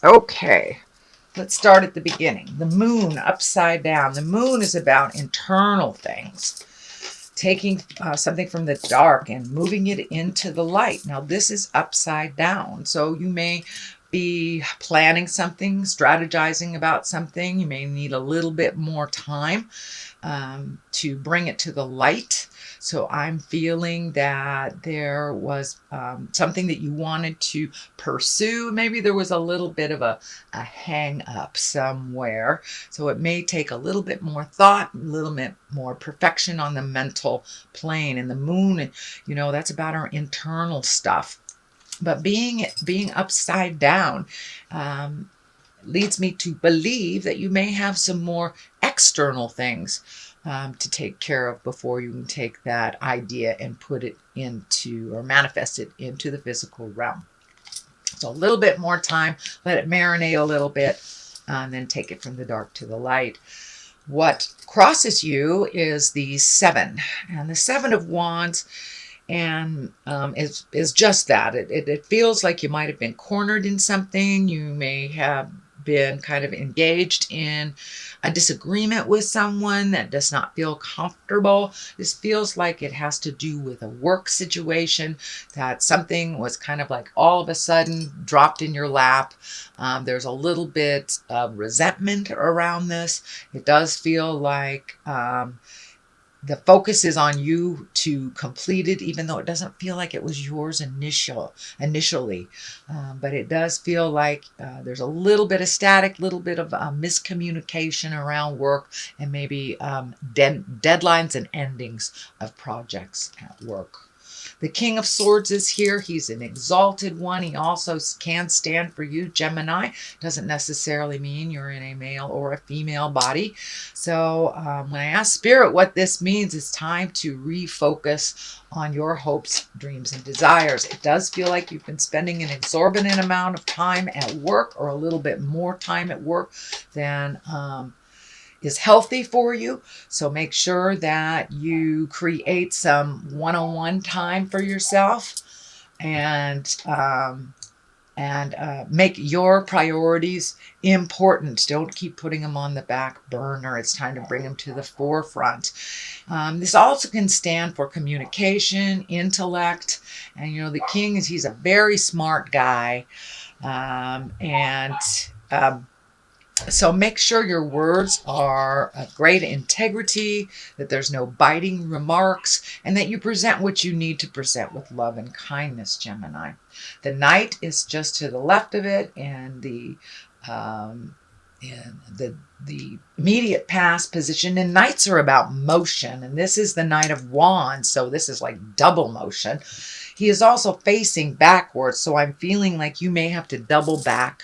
Okay, let's start at the beginning. The moon upside down. The moon is about internal things, taking something from the dark and moving it into the light. Now, this is upside down. So you may be planning something, strategizing about something. You may need a little bit more time to bring it to the light. So I'm feeling that there was something that you wanted to pursue. Maybe there was a little bit of a hang up somewhere. So it may take a little bit more thought, a little bit more perfection on the mental plane. And the moon, that's about our internal stuff. But being upside down leads me to believe that you may have some more external things to take care of before you can take that idea and put it into or manifest it into the physical realm. So a little bit more time, let it marinate a little bit, and then take it from the dark to the light. What crosses you is the 7, and the 7 of Wands, and is just that. It feels like you might have been cornered in something. You may have been kind of engaged in a disagreement with someone that does not feel comfortable. This feels like it has to do with a work situation, that something was kind of like all of a sudden dropped in your lap. There's a little bit of resentment around this. It does feel like the focus is on you to complete it, even though it doesn't feel like it was yours initially. But it does feel like there's a little bit of static, little bit of miscommunication around work, and maybe deadlines and endings of projects at work. The King of Swords is here. He's an exalted one. He also can stand for you, Gemini. Doesn't necessarily mean you're in a male or a female body. So when I ask Spirit what this means, it's time to refocus on your hopes, dreams, and desires. It does feel like you've been spending an exorbitant amount of time at work, or a little bit more time at work than is healthy for you. So make sure that you create some one-on-one time for yourself, and make your priorities important. Don't keep putting them on the back burner. It's time to bring them to the forefront. This also can stand for communication, intellect, and the King he's a very smart guy, so make sure your words are of great integrity, that there's no biting remarks, and that you present what you need to present with love and kindness, Gemini. The Knight is just to the left of it, and the immediate past position. And Knights are about motion, and this is the Knight of Wands, so this is like double motion. He is also facing backwards, so I'm feeling like you may have to double back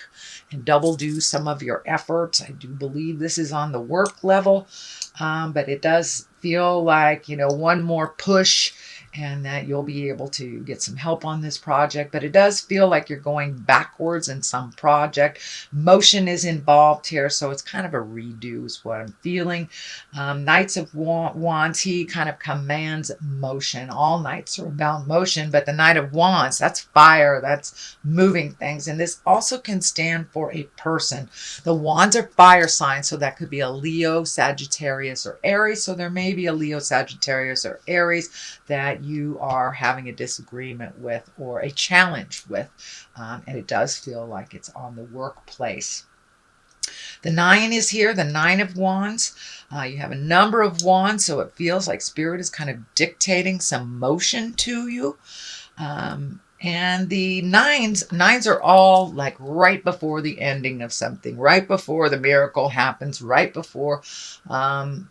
and double do some of your efforts. I do believe this is on the work level, but it does feel like, one more push, and that you'll be able to get some help on this project. But it does feel like you're going backwards in some project. Motion is involved here, so it's kind of a redo is what I'm feeling. Knights of Wands, he kind of commands motion. All knights are about motion, but the Knight of Wands, that's fire, that's moving things. And this also can stand for a person. The Wands are fire signs, so that could be a Leo, Sagittarius, or Aries. So there may be a Leo, Sagittarius, or Aries that you are having a disagreement with or a challenge with, and it does feel like it's on the workplace. The 9 is here, the 9 of Wands. You have a number of wands, so it feels like Spirit is kind of dictating some motion to you. And the nines are all like right before the ending of something, right before the miracle happens, right before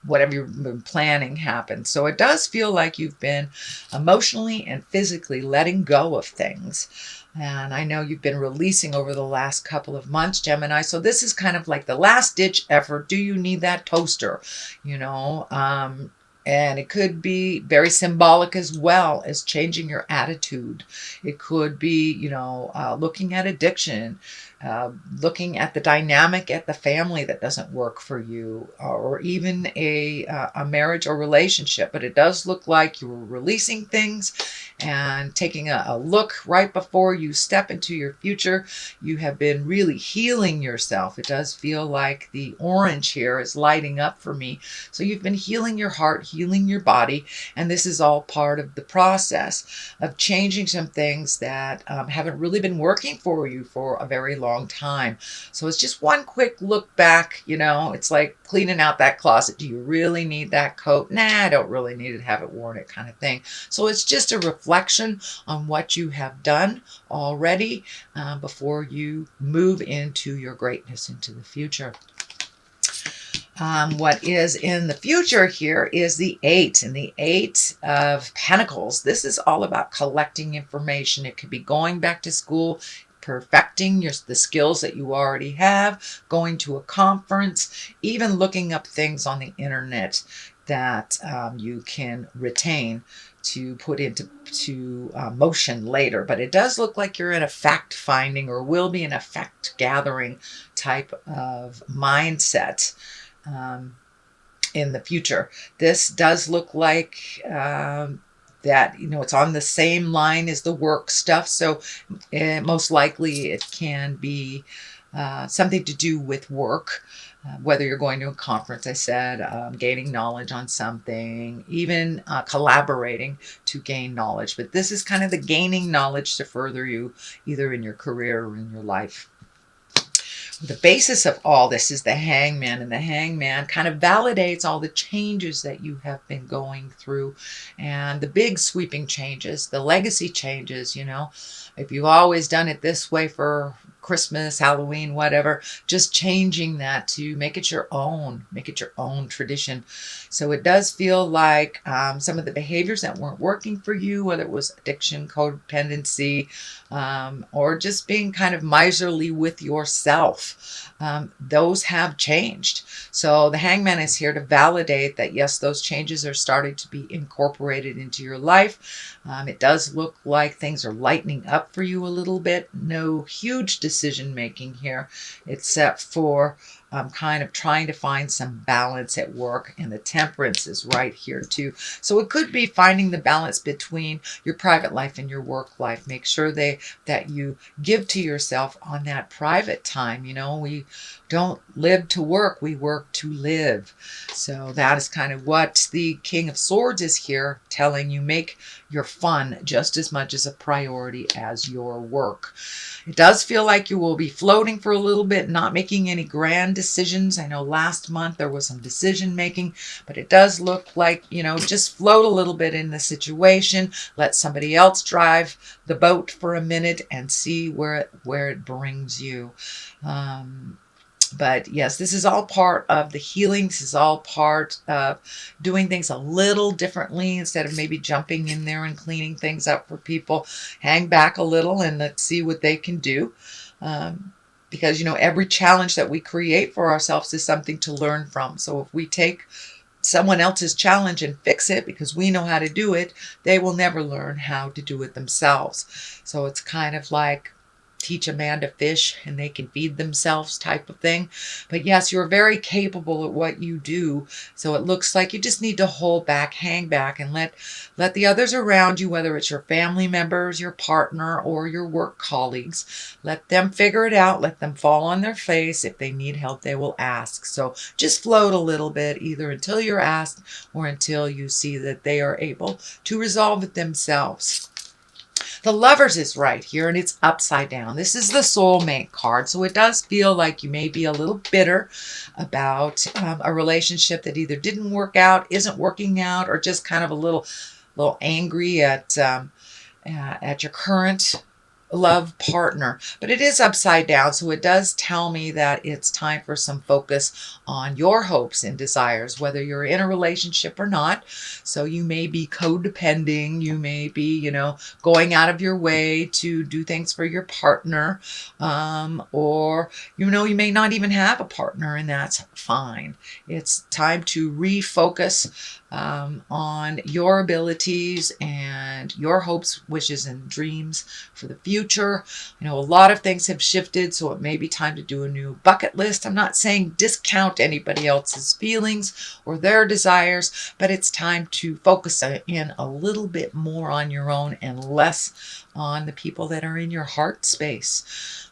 whatever you've been planning happens. So it does feel like you've been emotionally and physically letting go of things. And I know you've been releasing over the last couple of months, Gemini. So this is kind of like the last ditch effort. Do you need that toaster? And it could be very symbolic as well as changing your attitude. It could be, looking at addiction, looking at the dynamic at the family that doesn't work for you, or even a marriage or relationship. But it does look like you're releasing things and taking a look right before you step into your future. You have been really healing yourself. It does feel like the orange here is lighting up for me. So you've been healing your heart, healing your body, and this is all part of the process of changing some things that haven't really been working for you for a very long time. So it's just one quick look back. It's like cleaning out that closet. Do you really need that coat? Nah, I don't really need it, have it worn it, kind of thing. So it's just a reflection on what you have done already before you move into your greatness into the future. What is in the future here is the 8, and the 8 of Pentacles. This is all about collecting information. It could be going back to school, perfecting the skills that you already have, going to a conference, even looking up things on the internet that you can retain to put into motion later. But it does look like you're in a fact-finding, or will be in a fact-gathering type of mindset in the future. This does look like that, it's on the same line as the work stuff. So most likely it can be something to do with work, whether you're going to a conference, I said, gaining knowledge on something, even collaborating to gain knowledge. But this is kind of the gaining knowledge to further you either in your career or in your life. The basis of all this is the Hangman, and the Hangman kind of validates all the changes that you have been going through, and the big sweeping changes, the legacy changes. If you've always done it this way for Christmas, Halloween, whatever, just changing that to make it your own tradition. So it does feel like some of the behaviors that weren't working for you, whether it was addiction, codependency, or just being kind of miserly with yourself, those have changed. So the Hangman is here to validate that, yes, those changes are starting to be incorporated into your life. It does look like things are lightening up for you a little bit. No huge decision making here, except for kind of trying to find some balance at work, and the Temperance is right here too. So it could be finding the balance between your private life and your work life. Make sure that you give to yourself on that private time. We don't live to work, we work to live. So that is kind of what the King of Swords is here telling you. Make your fun just as much as a priority as your work. It does feel like you will be floating for a little bit, not making any grand decisions. I know last month there was some decision making, but it does look like, just float a little bit in the situation. Let somebody else drive the boat for a minute and see where it brings you. But yes, this is all part of the healing. This is all part of doing things a little differently. Instead of maybe jumping in there and cleaning things up for people, hang back a little and let's see what they can do. Because, every challenge that we create for ourselves is something to learn from. So if we take someone else's challenge and fix it because we know how to do it, they will never learn how to do it themselves. So it's kind of like teach a man to fish and they can feed themselves type of thing. But yes, you're very capable at what you do. So it looks like you just need to hold back, hang back, and let the others around you, whether it's your family members, your partner, or your work colleagues, let them figure it out. Let them fall on their face. If they need help, they will ask. So just float a little bit, either until you're asked or until you see that they are able to resolve it themselves. The Lovers is right here, and it's upside down. This is the soulmate card, so it does feel like you may be a little bitter about a relationship that either didn't work out, isn't working out, or just kind of a little angry at your current love partner. But it is upside down, so it does tell me that it's time for some focus on your hopes and desires, whether you're in a relationship or not. So you may be codepending, you may be, going out of your way to do things for your partner, or, you may not even have a partner, and that's fine. It's time to refocus on your abilities and your hopes, wishes, and dreams for the future. future. A lot of things have shifted, so it may be time to do a new bucket list. I'm not saying discount anybody else's feelings or their desires, but it's time to focus in a little bit more on your own and less on the people that are in your heart space.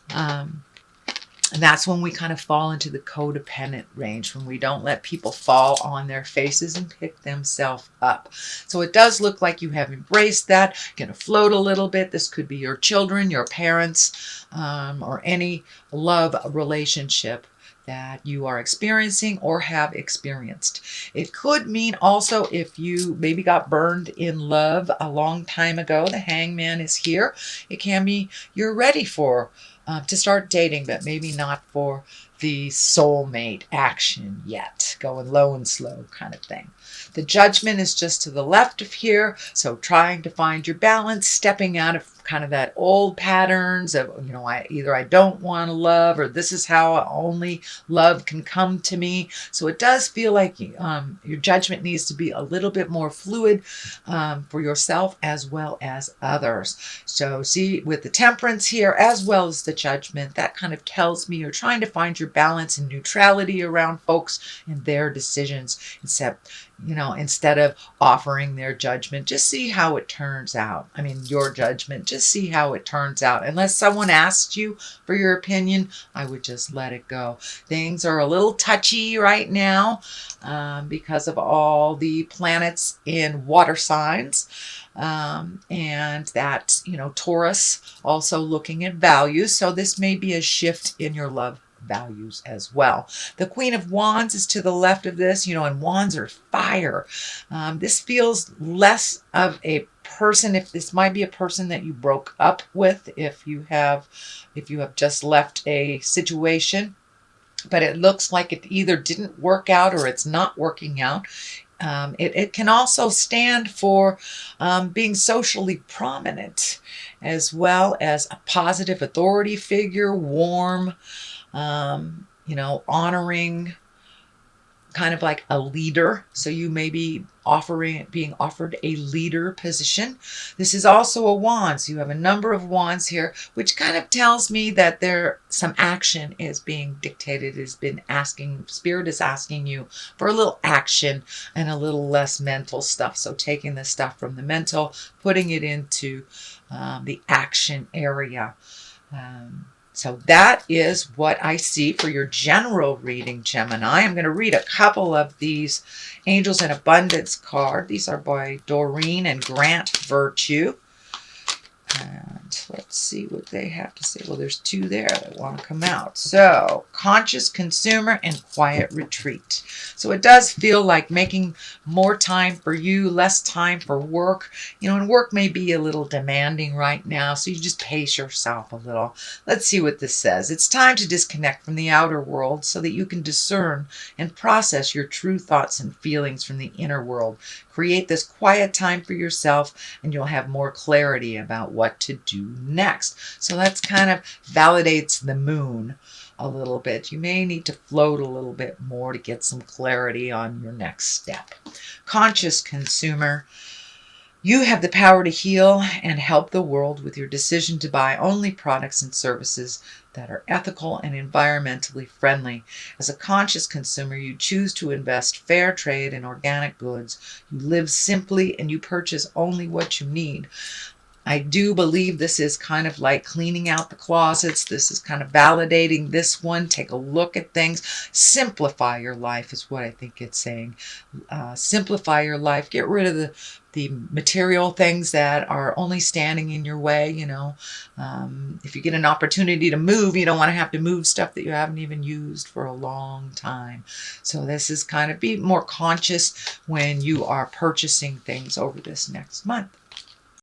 And that's when we kind of fall into the codependent range, when we don't let people fall on their faces and pick themselves up. So it does look like you have embraced that. You're going to float a little bit. This could be your children, your parents, or any love relationship that you are experiencing or have experienced. It could mean also if you maybe got burned in love a long time ago, the hangman is here. It can be you're ready for to start dating, but maybe not for the soulmate action yet. Going low and slow kind of thing. The judgment is just to the left of here. So trying to find your balance, stepping out of kind of that old patterns of, I don't want to love, or this is how only love can come to me. So it does feel like your judgment needs to be a little bit more fluid for yourself as well as others. So see, with the temperance here as well as the judgment, that kind of tells me you're trying to find your balance and neutrality around folks and their decisions, instead of offering their judgment. Just see how it turns out. Your judgment, just see how it turns out. Unless someone asks you for your opinion, I would just let it go. Things are a little touchy right now because of all the planets in water signs. And that, Taurus also looking at values. So this may be a shift in your love values as well. The Queen of Wands is to the left of this, and wands are fire. This feels less of a person. If this might be a person that you broke up with, if you have just left a situation, but it looks like it either didn't work out or it's not working out. It can also stand for being socially prominent, as well as a positive authority figure, warm, honoring, kind of like a leader. So you may be being offered a leader position. This is also a wand. So you have a number of wands here, which kind of tells me that some action is being dictated, Spirit is asking you for a little action and a little less mental stuff. So taking the stuff from the mental, putting it into the action area. So that is what I see for your general reading, Gemini. I'm going to read a couple of these Angels in Abundance card. These are by Doreen and Grant Virtue. And let's see what they have to say. Well, there's two there that want to come out. So, conscious consumer and quiet retreat. So it does feel like making more time for you, less time for work. And work may be a little demanding right now, so you just pace yourself a little. Let's see what this says. It's time to disconnect from the outer world so that you can discern and process your true thoughts and feelings from the inner world. Create this quiet time for yourself, and you'll have more clarity about what to do next. So that's kind of validates the moon a little bit. You may need to float a little bit more to get some clarity on your next step. Conscious consumer, you have the power to heal and help the world with your decision to buy only products and services that are ethical and environmentally friendly. As a conscious consumer, you choose to invest fair trade in organic goods. You live simply and you purchase only what you need. I do believe this is kind of like cleaning out the closets. This is kind of validating this one. Take a look at things. Simplify your life is what I think it's saying. Simplify your life. Get rid of the material things that are only standing in your way. If you get an opportunity to move, you don't want to have to move stuff that you haven't even used for a long time. So this is kind of be more conscious when you are purchasing things over this next month.